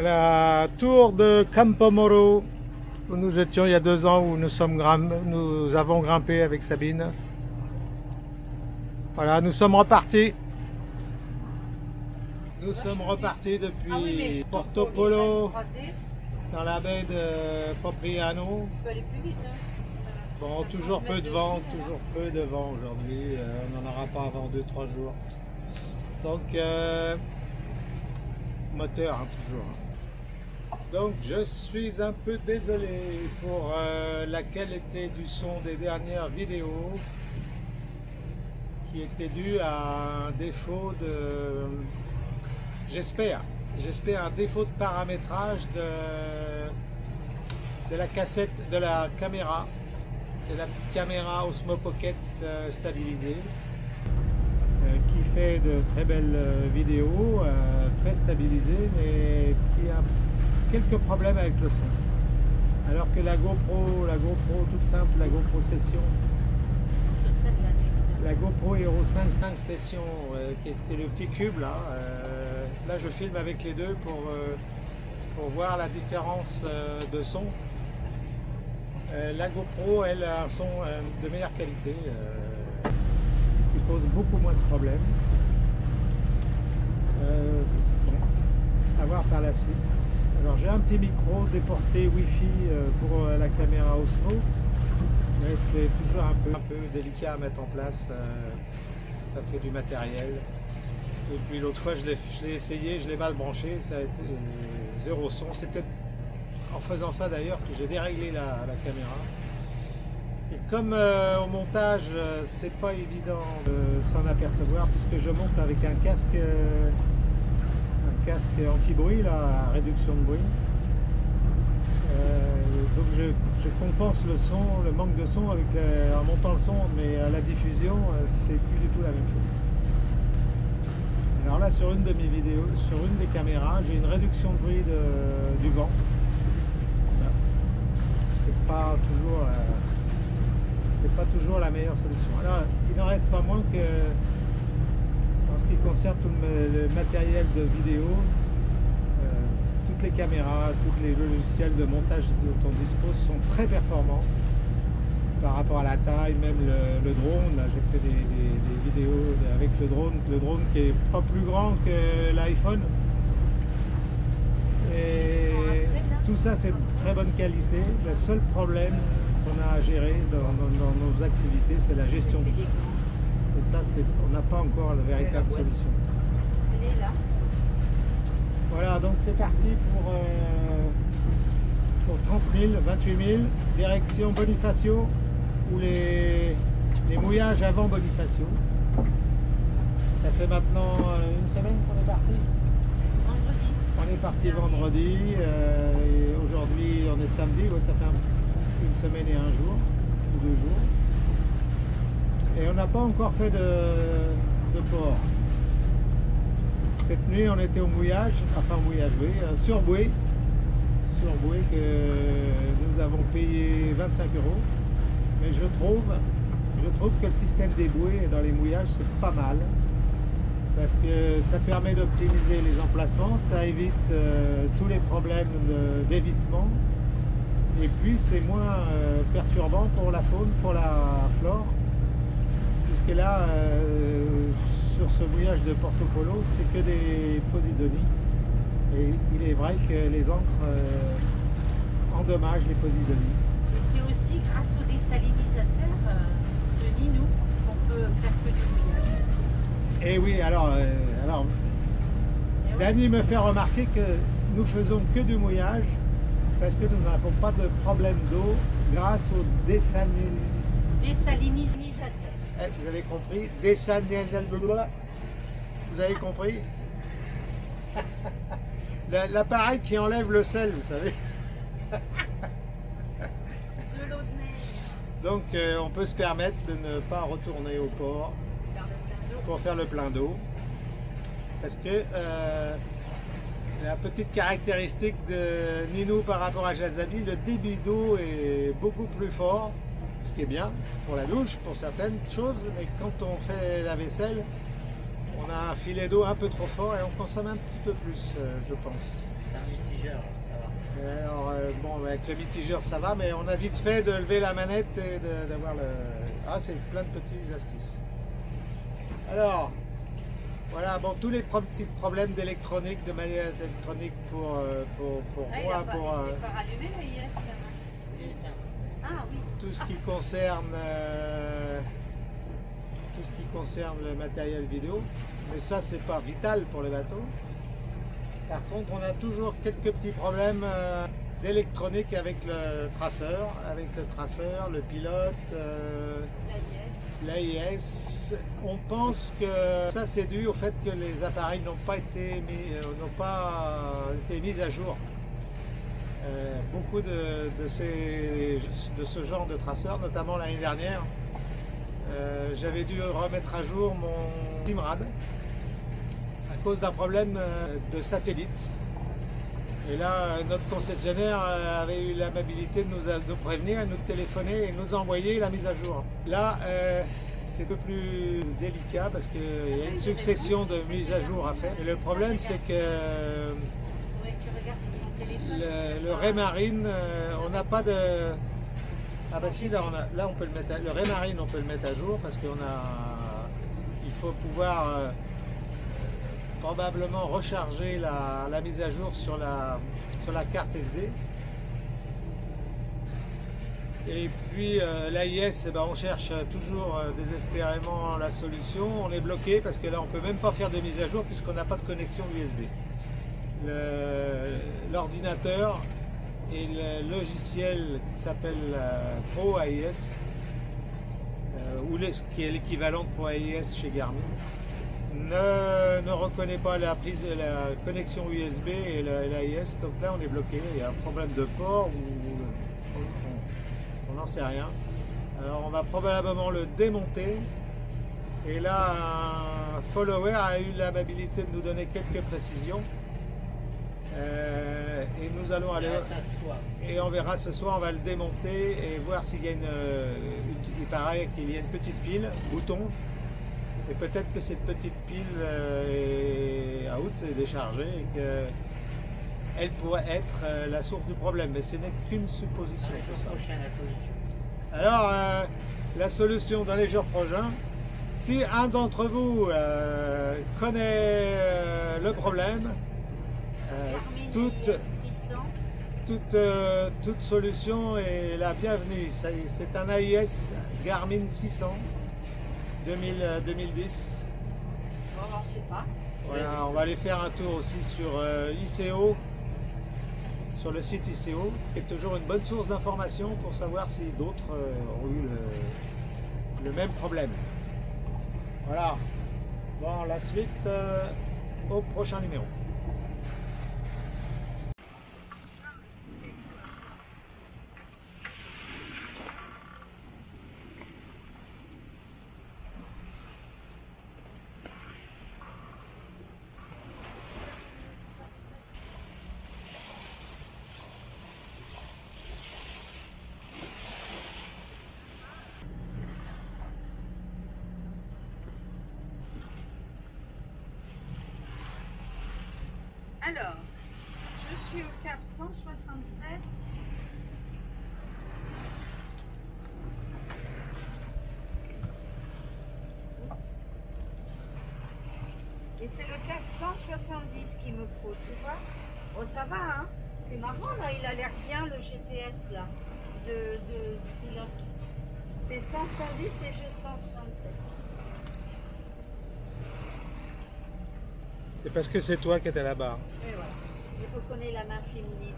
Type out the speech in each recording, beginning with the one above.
la tour de Campo-Moro où nous étions il y a 2 ans, où nous avons grimpé avec Sabine. Voilà, nous sommes repartis. Nous sommes repartis depuis Porto Polo, dans la baie de Popriano. Bon, toujours peu de vent aujourd'hui. On n'en aura pas avant 2-3 jours. Donc, moteur, hein, toujours. Donc, je suis un peu désolé pour la qualité du son des dernières vidéos, qui était due à un défaut de... J'espère un défaut de paramétrage de la cassette, de la caméra, de la petite caméra Osmo Pocket stabilisée, qui fait de très belles vidéos, très stabilisées, mais qui a quelques problèmes avec le son. Alors que la GoPro toute simple, la GoPro Session, la GoPro Hero 5 Session, qui était le petit cube là, là je filme avec les deux pour voir la différence de son. La GoPro, elle, a un son de meilleure qualité, qui pose beaucoup moins de problèmes. Bon, à voir par la suite. Alors j'ai un petit micro déporté Wi-Fi pour la caméra Osmo, mais c'est toujours un peu délicat à mettre en place. Ça fait du matériel. Et puis l'autre fois je l'ai essayé, je l'ai mal branché, ça a été zéro son. C'est peut-être en faisant ça d'ailleurs que j'ai déréglé la caméra. Et comme au montage c'est pas évident de s'en apercevoir, puisque je monte avec un casque anti-bruit, à réduction de bruit. Donc je compense le son, le manque de son en montant le son, mais à la diffusion c'est plus du tout la même chose. Alors là, sur une de mes vidéos, sur une des caméras, j'ai une réduction de bruit du vent. C'est pas toujours la meilleure solution. Alors il n'en reste pas moins que, en ce qui concerne tout le matériel de vidéo, toutes les caméras, tous les logiciels de montage dont on dispose sont très performants par rapport à la taille, même le drone. Là, j'ai fait des vidéos avec le drone qui est pas plus grand que l'iPhone. Et tout ça, c'est de très bonne qualité. Le seul problème qu'on a à gérer dans nos activités, c'est la gestion du son. Et ça, on n'a pas encore la véritable solution. Elle est là. Voilà, donc c'est parti pour 30 000, 28 000, direction Bonifacio, ou les mouillages avant Bonifacio. Ça fait maintenant une semaine qu'on est parti. Vendredi. On est parti vendredi, et aujourd'hui on est samedi, ouais, ça fait une semaine et un jour, ou 2 jours. Et on n'a pas encore fait de port. Cette nuit on était au mouillage, sur bouée que nous avons payé 25 €. Mais je trouve que le système des bouées dans les mouillages c'est pas mal, parce que ça permet d'optimiser les emplacements, ça évite tous les problèmes d'évitement, et puis c'est moins perturbant pour la faune, pour la flore, puisque là sur ce mouillage de Porto Polo c'est que des posidonies, et il est vrai que les encres endommagent les posidonies. Et c'est aussi grâce au désalinisateur de Ninou qu'on peut faire que du mouillage. Et oui, alors Dany me fait remarquer que nous faisons que du mouillage parce que nous n'avons pas de problème d'eau grâce au Désalinisateur. Vous avez compris? Désalinisateur. Vous avez compris? L'appareil qui enlève le sel, vous savez. De l'eau de mer. Donc on peut se permettre de ne pas retourner au port pour faire le plein d'eau, parce que la petite caractéristique de Ninou par rapport à Jazabi, le débit d'eau est beaucoup plus fort, ce qui est bien pour la douche, pour certaines choses, mais quand on fait la vaisselle, on a un filet d'eau un peu trop fort et on consomme un petit peu plus, je pense. mitigeur, ça va. Alors, bon, avec le mitigeur ça va, mais on a vite fait de lever la manette et d'avoir le... Ah, c'est plein de petites astuces. Alors, voilà, bon, tous les petits problèmes d'électronique, de manière électronique pour moi, c'est pas rallumé le IS là. Il est éteint. Ah oui. tout ce qui concerne le matériel vidéo, mais ça c'est pas vital pour les bateaux. Par contre, on a toujours quelques petits problèmes d'électronique avec le traceur, le pilote, l'AIS. On pense que ça c'est dû au fait que les appareils n'ont pas été mis à jour. Beaucoup de ce genre de traceurs, notamment l'année dernière, j'avais dû remettre à jour mon Simrad à cause d'un problème de satellite. Et là, notre concessionnaire avait eu l'amabilité de nous prévenir, de nous téléphoner et nous envoyer la mise à jour. Là, c'est un peu plus délicat parce qu'il y a une succession de mises à jour à faire. Et le problème, c'est que le Raymarine, on n'a pas de... Ah bah si, là on peut le mettre, le Raymarine on peut le mettre à jour parce il faut pouvoir probablement recharger la mise à jour sur la carte SD. Et puis l'AIS, on cherche toujours désespérément la solution. On est bloqué parce que là on ne peut même pas faire de mise à jour puisqu'on n'a pas de connexion USB. L'ordinateur et le logiciel qui s'appelle Pro AIS, qui est l'équivalent de Pro AIS chez Garmin, ne reconnaît pas la connexion USB et l'AIS, donc là on est bloqué, il y a un problème de port ou on n'en sait rien. Alors on va probablement le démonter et là un follower a eu l'amabilité de nous donner quelques précisions et nous allons aller et on verra ce soir, on va le démonter et voir s'il y a il paraît qu'il y a une petite pile bouton. Et peut-être que cette petite pile est out, est déchargée, et qu'elle pourrait être la source du problème. Mais ce n'est qu'une supposition. Alors, la solution dans les jours prochains, si un d'entre vous connaît le problème, toute solution est la bienvenue. C'est un AIS Garmin 600. 2010. Bon, on ne sait pas. Voilà, on va aller faire un tour aussi sur ICO, sur le site ICO, qui est toujours une bonne source d'information pour savoir si d'autres ont eu le même problème. Voilà. Bon, la suite au prochain numéro. Alors, je suis au cap 167. Et c'est le cap 170 qu'il me faut, tu vois. Oh, ça va, hein. C'est marrant, là, il a l'air bien, le GPS, là, de pilote. C'est 170 et j'ai 167. C'est parce que c'est toi qui étais là-bas. Et voilà, je reconnais la main féminine.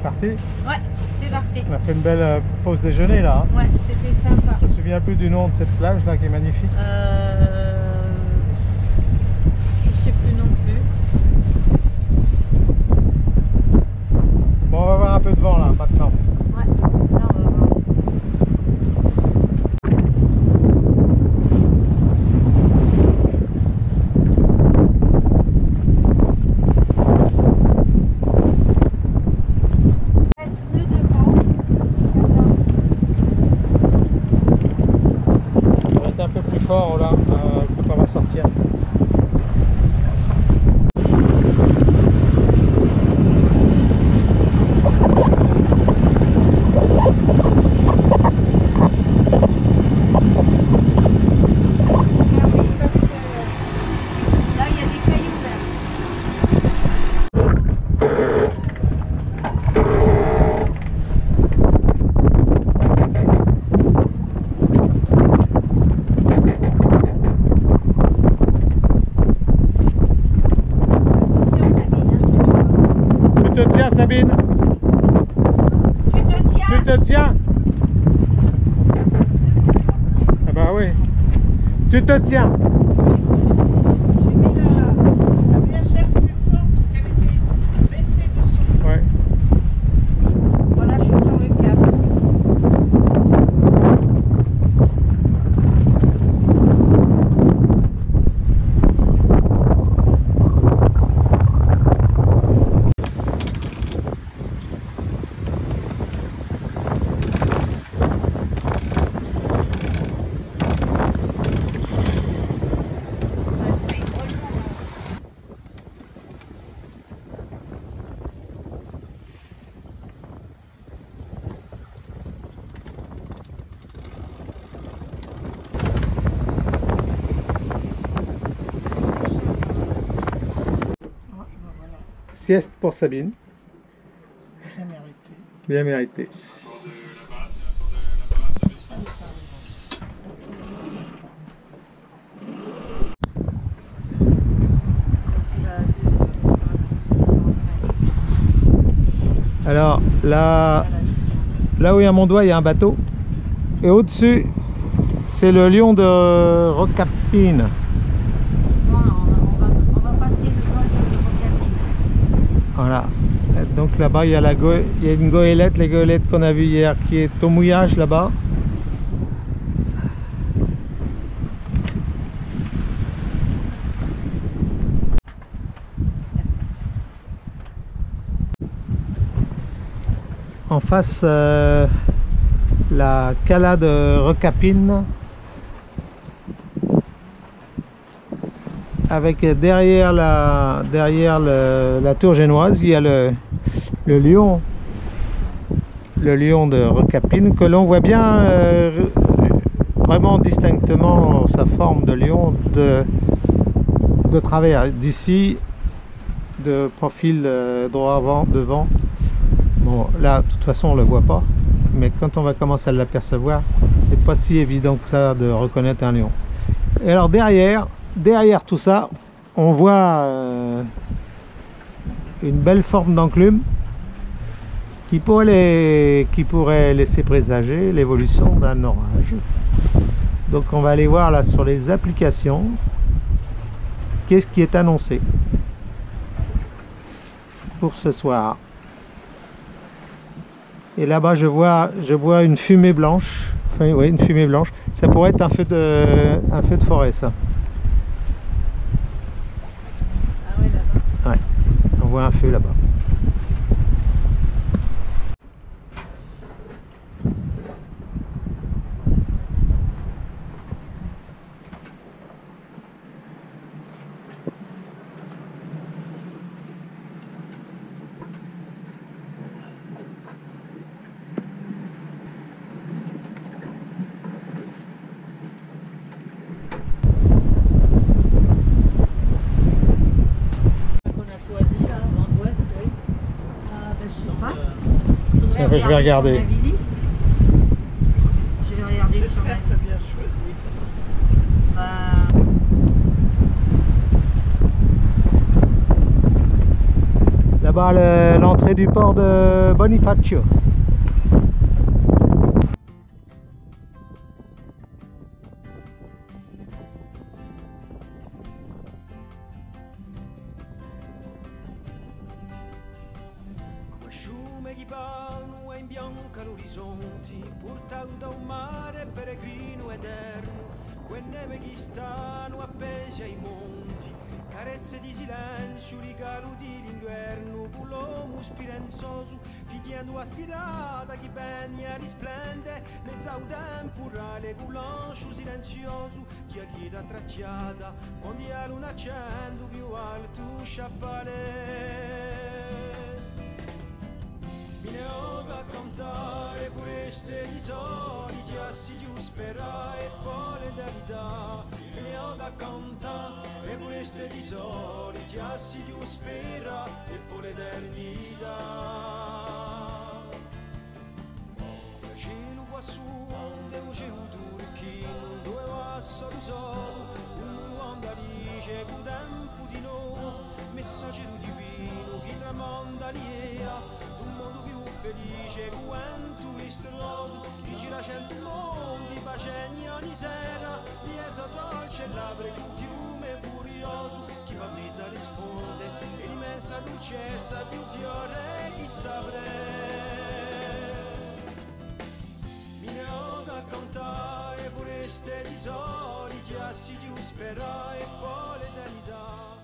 Parti. Ouais, c'est parti. On a fait une belle pause déjeuner là. Ouais, c'était sympa. Je me souviens plus du nom de cette plage là qui est magnifique. Je sais plus non plus. Bon, on va avoir un peu de vent là, maintenant. Ouais, là on va voir. Pneu devant. On va être un peu plus fort là, quand on va sortir. Là il y a des cailloux là. Tu te tiens, Sabine? Tu te tiens. Tu te tiens? Ah bah oui. Tu te tiens. J'ai mis la VHF plus fort parce qu'elle était baissée de son. Ouais. Voilà, je suis sur le cap. Sieste pour Sabine. Bien mérité. Bien mérité. Alors là où il y a mon doigt, il y a un bateau. Et au-dessus, c'est le lion de Rocapine. On va passer le golfe de Rocapine. Voilà. Donc là-bas, il y a il y a une goélette, les goélettes qu'on a vues hier, qui est au mouillage là-bas. En face, la cala de Rocapine. Avec derrière la tour génoise, il y a le lion de Rocapine, que l'on voit bien vraiment distinctement sa forme de lion de travers. D'ici, de profil droit devant. Bon, là, de toute façon, on le voit pas, mais quand on va commencer à l'apercevoir, c'est pas si évident que ça de reconnaître un lion. Et alors derrière tout ça, on voit une belle forme d'enclume qui pourrait laisser présager l'évolution d'un orage. Donc on va aller voir là sur les applications qu'est-ce qui est annoncé pour ce soir. Et là-bas je vois une fumée blanche. Enfin, oui, une fumée blanche. Ça pourrait être un feu de forêt, ça. Ah ouais, là-bas. Ouais, on voit un feu là-bas. Je vais regarder. Je vais regarder sur la J'espère que bien choisi. Là-bas, l'entrée du port de Bonifacio. in bianca l'orizzonte, portato da un mare peregrino eterno, quelle neve che stanno appesi ai monti, carezze di silenzio, regalo di l'inverno, con l'uomo spirenzoso, figliando aspirata che begna risplende, mezza un temporale, con l'ancio silenzioso, di achita tracciata, quando la luna accende più alto sciappale. Mi ne ho a cantare queste di soliti assi di spera e poi l'eternità. Mi ne ho a cantare queste di soliti assi di spera e poi l'eternità. Il cielo qua su, onde un cielo turchino, dove va solo, un uomo dice che tempo di no, messaggero divino che tramonda l'idea d'un mondo più felice quanto vistroso, chi gira 100 mondi, pacegni ogni sera, liesa dolce e labbra di un fiume furioso, chi vannizza risponde e l'immensa dolcezza di un fiore chi saprei. Mi ne ho da cantare foreste di soliti assi di spera e poi l'eternità.